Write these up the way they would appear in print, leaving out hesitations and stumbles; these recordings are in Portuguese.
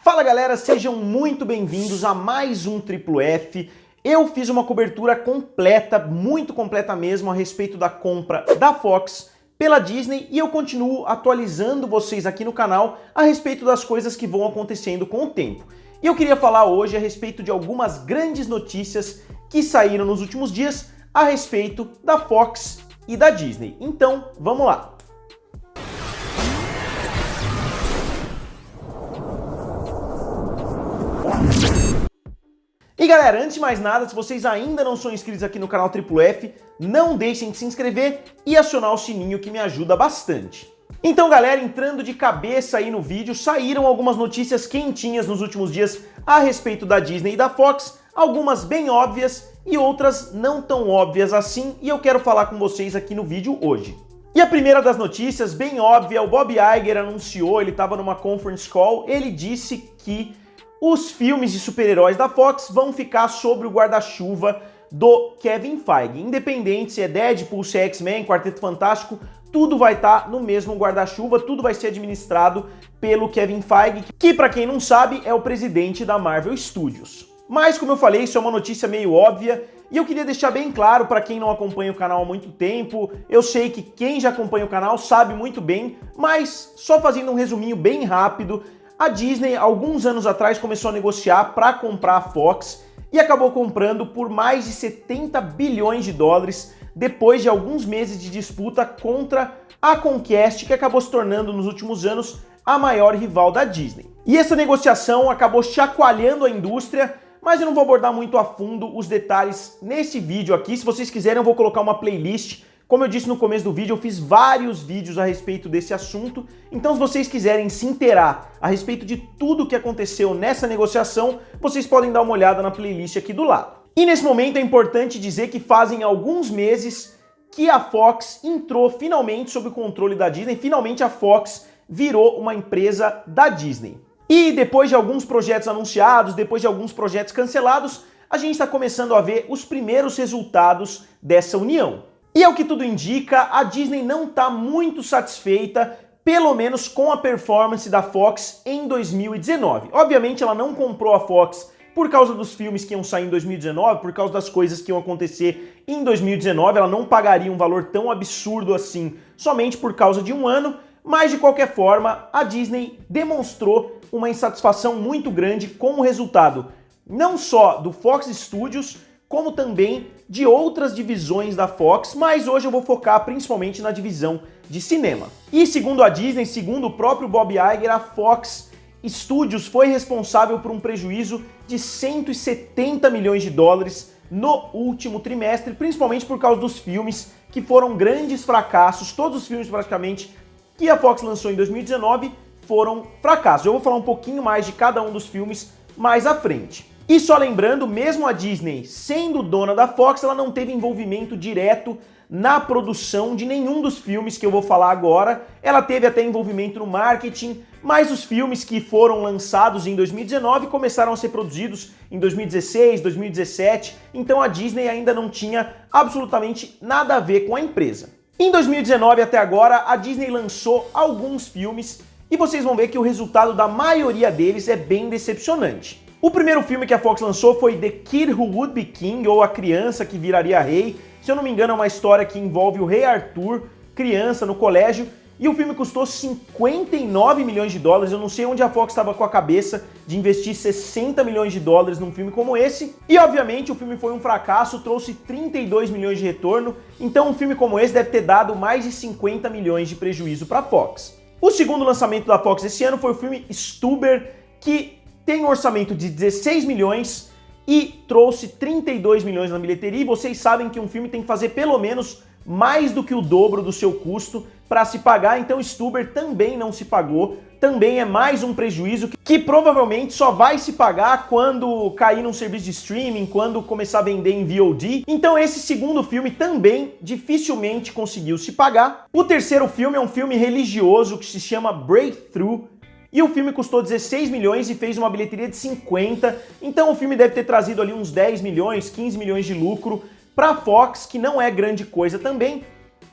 Fala galera, sejam muito bem-vindos a mais um Triplo F. Eu fiz uma cobertura completa, muito completa mesmo, a respeito da compra da Fox pela Disney e eu continuo atualizando vocês aqui no canal a respeito das coisas que vão acontecendo com o tempo. E eu queria falar hoje a respeito de algumas grandes notícias que saíram nos últimos dias a respeito da Fox e da Disney. Então, vamos lá! E galera, antes de mais nada, se vocês ainda não são inscritos aqui no canal Triplo F, não deixem de se inscrever e acionar o sininho que me ajuda bastante. Então galera, entrando de cabeça aí no vídeo, saíram algumas notícias quentinhas nos últimos dias a respeito da Disney e da Fox, algumas bem óbvias e outras não tão óbvias assim, e eu quero falar com vocês aqui no vídeo hoje. E a primeira das notícias, bem óbvia, o Bob Iger anunciou, ele estava numa conference call, ele disse que os filmes de super-heróis da Fox vão ficar sob o guarda-chuva do Kevin Feige. Independente se é Deadpool, se é X-Men, Quarteto Fantástico, tudo vai estar no mesmo guarda-chuva, tudo vai ser administrado pelo Kevin Feige, que para quem não sabe é o presidente da Marvel Studios. Mas como eu falei, isso é uma notícia meio óbvia e eu queria deixar bem claro para quem não acompanha o canal há muito tempo, eu sei que quem já acompanha o canal sabe muito bem, mas só fazendo um resuminho bem rápido, a Disney, alguns anos atrás, começou a negociar para comprar a Fox e acabou comprando por mais de 70 bilhões de dólares depois de alguns meses de disputa contra a Comcast, que acabou se tornando nos últimos anos a maior rival da Disney. E essa negociação acabou chacoalhando a indústria, mas eu não vou abordar muito a fundo os detalhes nesse vídeo aqui. Se vocês quiserem, eu vou colocar uma playlist. Como eu disse no começo do vídeo, eu fiz vários vídeos a respeito desse assunto, então se vocês quiserem se inteirar a respeito de tudo que aconteceu nessa negociação, vocês podem dar uma olhada na playlist aqui do lado. E nesse momento é importante dizer que fazem alguns meses que a Fox entrou finalmente sob o controle da Disney, finalmente a Fox virou uma empresa da Disney. E depois de alguns projetos anunciados, depois de alguns projetos cancelados, a gente está começando a ver os primeiros resultados dessa união. E ao que tudo indica, a Disney não está muito satisfeita, pelo menos com a performance da Fox em 2019. Obviamente ela não comprou a Fox por causa dos filmes que iam sair em 2019, por causa das coisas que iam acontecer em 2019, ela não pagaria um valor tão absurdo assim somente por causa de um ano, mas de qualquer forma a Disney demonstrou uma insatisfação muito grande com o resultado, não só do Fox Studios, como também de outras divisões da Fox, mas hoje eu vou focar principalmente na divisão de cinema. E segundo a Disney, segundo o próprio Bob Iger, a Fox Studios foi responsável por um prejuízo de 170 milhões de dólares no último trimestre, principalmente por causa dos filmes que foram grandes fracassos. Todos os filmes praticamente que a Fox lançou em 2019 foram fracassos. Eu vou falar um pouquinho mais de cada um dos filmes mais à frente. E só lembrando, mesmo a Disney sendo dona da Fox, ela não teve envolvimento direto na produção de nenhum dos filmes que eu vou falar agora. Ela teve até envolvimento no marketing, mas os filmes que foram lançados em 2019 começaram a ser produzidos em 2016, 2017, então a Disney ainda não tinha absolutamente nada a ver com a empresa. Em 2019 até agora, a Disney lançou alguns filmes e vocês vão ver que o resultado da maioria deles é bem decepcionante. O primeiro filme que a Fox lançou foi The Kid Who Would Be King, ou A Criança que Viraria Rei. Se eu não me engano, é uma história que envolve o rei Arthur, criança, no colégio, e o filme custou 59 milhões de dólares. Eu não sei onde a Fox estava com a cabeça de investir 60 milhões de dólares num filme como esse. E, obviamente, o filme foi um fracasso, trouxe 32 milhões de retorno, então um filme como esse deve ter dado mais de 50 milhões de prejuízo para a Fox. O segundo lançamento da Fox esse ano foi o filme Stuber, que tem um orçamento de 16 milhões e trouxe 32 milhões na bilheteria, e vocês sabem que um filme tem que fazer pelo menos mais do que o dobro do seu custo para se pagar, então Stuber também não se pagou, também é mais um prejuízo que provavelmente só vai se pagar quando cair num serviço de streaming, quando começar a vender em VOD, então esse segundo filme também dificilmente conseguiu se pagar. O terceiro filme é um filme religioso que se chama Breakthrough, e o filme custou 16 milhões e fez uma bilheteria de 50, então o filme deve ter trazido ali uns 10 milhões, 15 milhões de lucro para a Fox, que não é grande coisa também.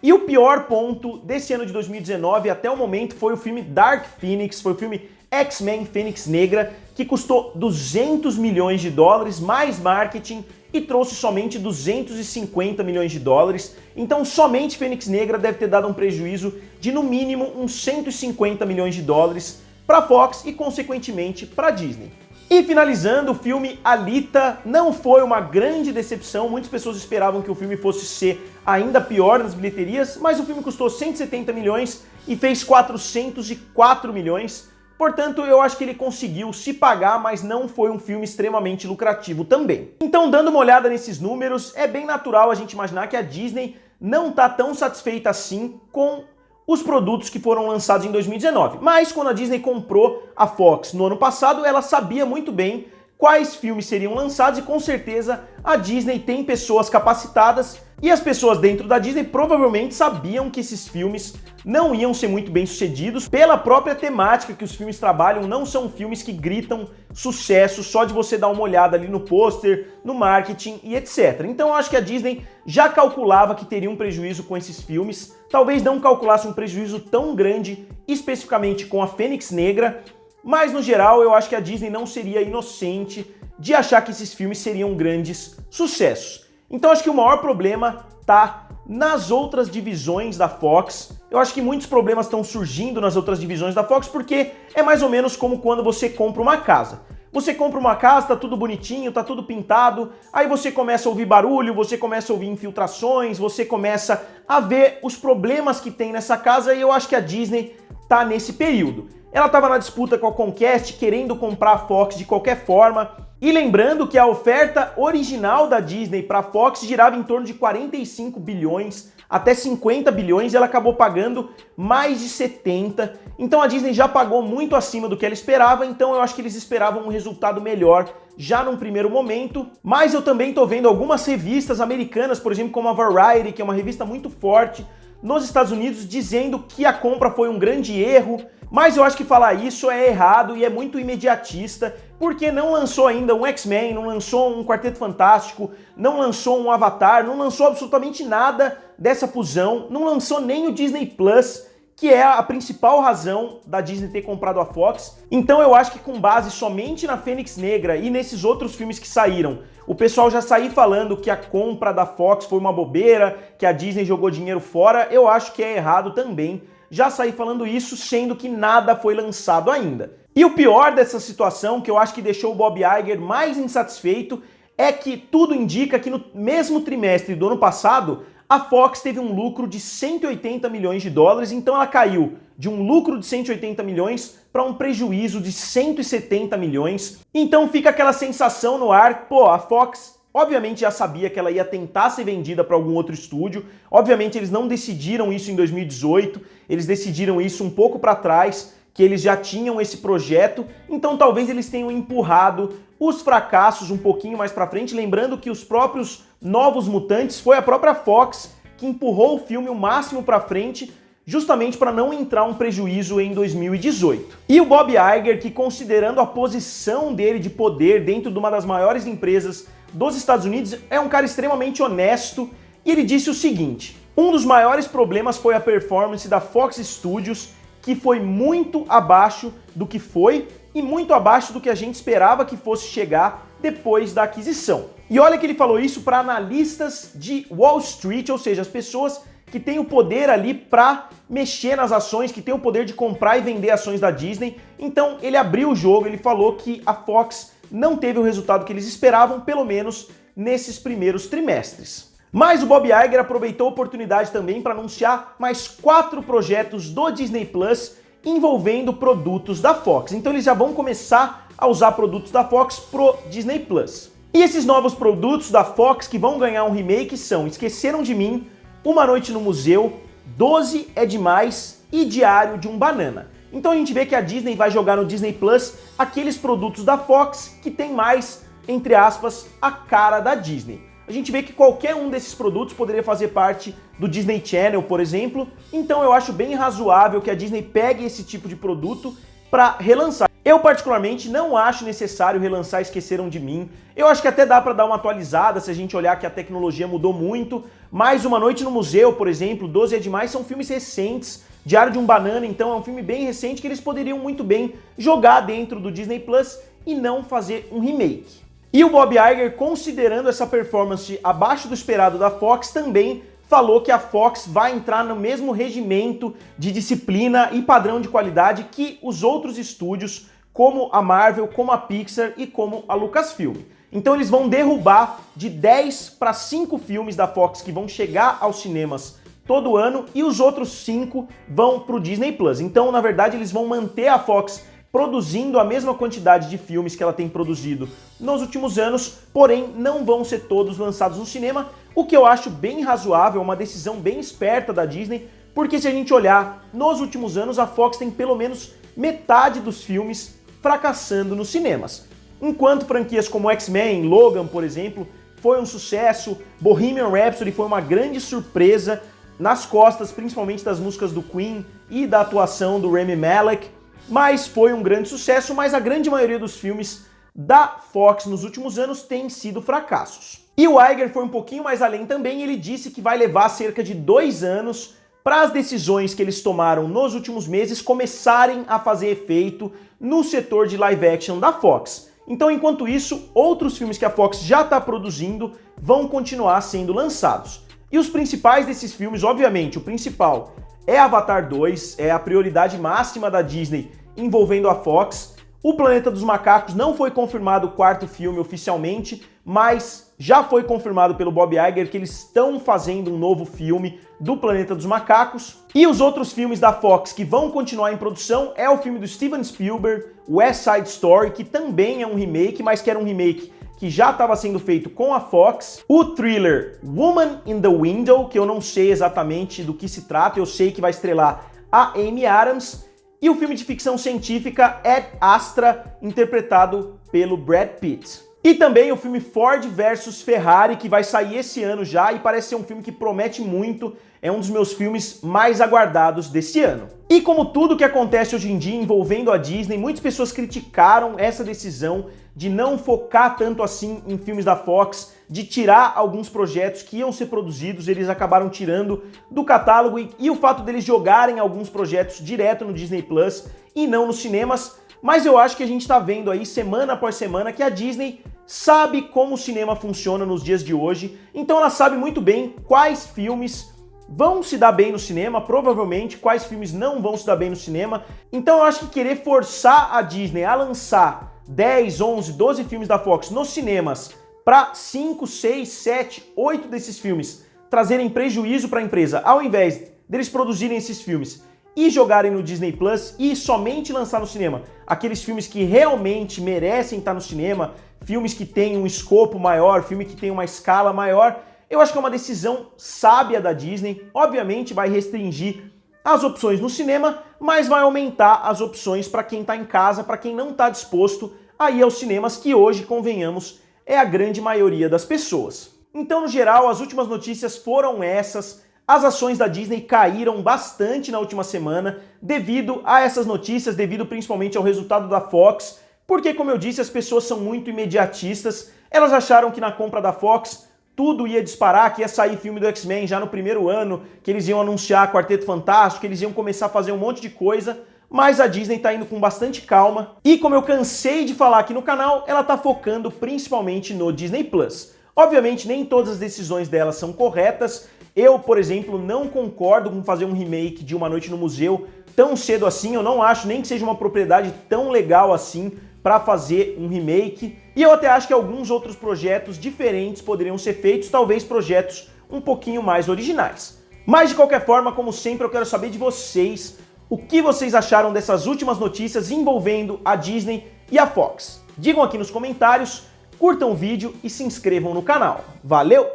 E o pior ponto desse ano de 2019 até o momento foi o filme Dark Phoenix, foi o filme X-Men Fênix Negra, que custou 200 milhões de dólares, mais marketing, e trouxe somente 250 milhões de dólares. Então somente Fênix Negra deve ter dado um prejuízo de no mínimo uns 150 milhões de dólares para a Fox e consequentemente para a Disney. E finalizando, o filme Alita não foi uma grande decepção, muitas pessoas esperavam que o filme fosse ser ainda pior nas bilheterias, mas o filme custou 170 milhões e fez 404 milhões, portanto eu acho que ele conseguiu se pagar, mas não foi um filme extremamente lucrativo também. Então, dando uma olhada nesses números, é bem natural a gente imaginar que a Disney não está tão satisfeita assim com os produtos que foram lançados em 2019. Mas quando a Disney comprou a Fox no ano passado, ela sabia muito bem quais filmes seriam lançados e com certeza a Disney tem pessoas capacitadas e as pessoas dentro da Disney provavelmente sabiam que esses filmes não iam ser muito bem sucedidos pela própria temática que os filmes trabalham, não são filmes que gritam sucesso só de você dar uma olhada ali no pôster, no marketing e etc. Então eu acho que a Disney já calculava que teria um prejuízo com esses filmes, talvez não calculasse um prejuízo tão grande especificamente com a Fênix Negra, mas no geral eu acho que a Disney não seria inocente de achar que esses filmes seriam grandes sucessos. Então acho que o maior problema tá nas outras divisões da Fox. Eu acho que muitos problemas estão surgindo nas outras divisões da Fox porque é mais ou menos como quando você compra uma casa. Você compra uma casa, tá tudo bonitinho, tá tudo pintado, aí você começa a ouvir barulho, você começa a ouvir infiltrações, você começa a ver os problemas que tem nessa casa e eu acho que a Disney tá nesse período. Ela estava na disputa com a Comcast, querendo comprar a Fox de qualquer forma. E lembrando que a oferta original da Disney para a Fox girava em torno de 45 bilhões até 50 bilhões e ela acabou pagando mais de 70. Então a Disney já pagou muito acima do que ela esperava, então eu acho que eles esperavam um resultado melhor já num primeiro momento. Mas eu também estou vendo algumas revistas americanas, por exemplo, como a Variety, que é uma revista muito forte nos Estados Unidos, dizendo que a compra foi um grande erro. Mas eu acho que falar isso é errado e é muito imediatista, porque não lançou ainda um X-Men, não lançou um Quarteto Fantástico, não lançou um Avatar, não lançou absolutamente nada dessa fusão, não lançou nem o Disney Plus, que é a principal razão da Disney ter comprado a Fox. Então eu acho que com base somente na Fênix Negra e nesses outros filmes que saíram, o pessoal já saiu falando que a compra da Fox foi uma bobeira, que a Disney jogou dinheiro fora, eu acho que é errado também já saí falando isso, sendo que nada foi lançado ainda. E o pior dessa situação, que eu acho que deixou o Bob Iger mais insatisfeito, é que tudo indica que no mesmo trimestre do ano passado, a Fox teve um lucro de 180 milhões de dólares, então ela caiu de um lucro de 180 milhões para um prejuízo de 170 milhões. Então fica aquela sensação no ar, pô, a Fox obviamente já sabia que ela ia tentar ser vendida para algum outro estúdio. Obviamente eles não decidiram isso em 2018, eles decidiram isso um pouco para trás, que eles já tinham esse projeto, então talvez eles tenham empurrado os fracassos um pouquinho mais para frente, lembrando que os próprios Novos Mutantes foi a própria Fox que empurrou o filme o máximo para frente, justamente para não entrar um prejuízo em 2018. E o Bob Iger, que considerando a posição dele de poder dentro de uma das maiores empresas dos Estados Unidos, é um cara extremamente honesto e ele disse o seguinte: um dos maiores problemas foi a performance da Fox Studios, que foi muito abaixo do que foi e muito abaixo do que a gente esperava que fosse chegar depois da aquisição. E olha que ele falou isso para analistas de Wall Street, ou seja, as pessoas que têm o poder ali para mexer nas ações, que têm o poder de comprar e vender ações da Disney. Então ele abriu o jogo, ele falou que a Fox não teve o resultado que eles esperavam, pelo menos nesses primeiros trimestres. Mas o Bob Iger aproveitou a oportunidade também para anunciar mais 4 projetos do Disney Plus envolvendo produtos da Fox. Então eles já vão começar a usar produtos da Fox pro Disney Plus. E esses novos produtos da Fox que vão ganhar um remake são Esqueceram de Mim, Uma Noite no Museu, 12 é Demais e Diário de um Banana. Então a gente vê que a Disney vai jogar no Disney Plus aqueles produtos da Fox que tem mais, entre aspas, a cara da Disney. A gente vê que qualquer um desses produtos poderia fazer parte do Disney Channel, por exemplo, então eu acho bem razoável que a Disney pegue esse tipo de produto para relançar. Eu particularmente não acho necessário relançar Esqueceram de Mim, eu acho que até dá para dar uma atualizada se a gente olhar que a tecnologia mudou muito, mas Uma Noite no Museu, por exemplo, 12 é Demais são filmes recentes, Diário de um Banana, então, é um filme bem recente que eles poderiam muito bem jogar dentro do Disney Plus e não fazer um remake. E o Bob Iger, considerando essa performance abaixo do esperado da Fox, também falou que a Fox vai entrar no mesmo regimento de disciplina e padrão de qualidade que os outros estúdios, como a Marvel, como a Pixar e como a Lucasfilm. Então eles vão derrubar de 10 para 5 filmes da Fox que vão chegar aos cinemas todo ano e os outros 5 vão para o Disney Plus. Então, na verdade, eles vão manter a Fox produzindo a mesma quantidade de filmes que ela tem produzido nos últimos anos, porém não vão ser todos lançados no cinema, o que eu acho bem razoável, uma decisão bem esperta da Disney, porque se a gente olhar nos últimos anos, a Fox tem pelo menos metade dos filmes fracassando nos cinemas. Enquanto franquias como X-Men, Logan, por exemplo, foi um sucesso, Bohemian Rhapsody foi uma grande surpresa, nas costas principalmente das músicas do Queen e da atuação do Rami Malek, mas foi um grande sucesso, mas a grande maioria dos filmes da Fox nos últimos anos tem sido fracassos. E o Iger foi um pouquinho mais além também, ele disse que vai levar cerca de 2 anos para as decisões que eles tomaram nos últimos meses começarem a fazer efeito no setor de live action da Fox. Então, enquanto isso, outros filmes que a Fox já está produzindo vão continuar sendo lançados. E os principais desses filmes, obviamente, o principal é Avatar 2, é a prioridade máxima da Disney envolvendo a Fox. O Planeta dos Macacos não foi confirmado o 4º filme oficialmente, mas já foi confirmado pelo Bob Iger que eles estão fazendo um novo filme do Planeta dos Macacos. E os outros filmes da Fox que vão continuar em produção é o filme do Steven Spielberg, West Side Story, que também é um remake, mas que era um remake que já estava sendo feito com a Fox, o thriller Woman in the Window, que eu não sei exatamente do que se trata, eu sei que vai estrelar a Amy Adams, e o filme de ficção científica Ad Astra, interpretado pelo Brad Pitt. E também o filme Ford vs Ferrari, que vai sair esse ano já, e parece ser um filme que promete muito, é um dos meus filmes mais aguardados desse ano. E como tudo que acontece hoje em dia envolvendo a Disney, muitas pessoas criticaram essa decisão de não focar tanto assim em filmes da Fox, de tirar alguns projetos que iam ser produzidos, eles acabaram tirando do catálogo, e o fato deles jogarem alguns projetos direto no Disney Plus e não nos cinemas, mas eu acho que a gente tá vendo aí semana após semana que a Disney sabe como o cinema funciona nos dias de hoje, então ela sabe muito bem quais filmes vão se dar bem no cinema, provavelmente quais filmes não vão se dar bem no cinema, então eu acho que querer forçar a Disney a lançar 10, 11, 12 filmes da Fox nos cinemas para 5, 6, 7, 8 desses filmes trazerem prejuízo para a empresa, ao invés deles produzirem esses filmes e jogarem no Disney Plus e somente lançar no cinema aqueles filmes que realmente merecem estar no cinema, filmes que têm um escopo maior, filme que tem uma escala maior, eu acho que é uma decisão sábia da Disney. Obviamente vai restringir as opções no cinema, mas vai aumentar as opções para quem está em casa, para quem não está disposto a ir aos cinemas, que hoje, convenhamos, é a grande maioria das pessoas. Então, no geral, as últimas notícias foram essas. As ações da Disney caíram bastante na última semana devido a essas notícias, devido principalmente ao resultado da Fox, porque, como eu disse, as pessoas são muito imediatistas. Elas acharam que na compra da Fox tudo ia disparar, que ia sair filme do X-Men já no primeiro ano, que eles iam anunciar Quarteto Fantástico, que eles iam começar a fazer um monte de coisa, mas a Disney tá indo com bastante calma. E como eu cansei de falar aqui no canal, ela tá focando principalmente no Disney Plus. Obviamente, nem todas as decisões dela são corretas. Eu, por exemplo, não concordo com fazer um remake de Uma Noite no Museu tão cedo assim. Eu não acho nem que seja uma propriedade tão legal assim para fazer um remake. E eu até acho que alguns outros projetos diferentes poderiam ser feitos, talvez projetos um pouquinho mais originais. Mas de qualquer forma, como sempre, eu quero saber de vocês o que vocês acharam dessas últimas notícias envolvendo a Disney e a Fox. Digam aqui nos comentários, curtam o vídeo e se inscrevam no canal. Valeu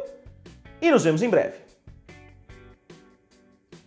e nos vemos em breve.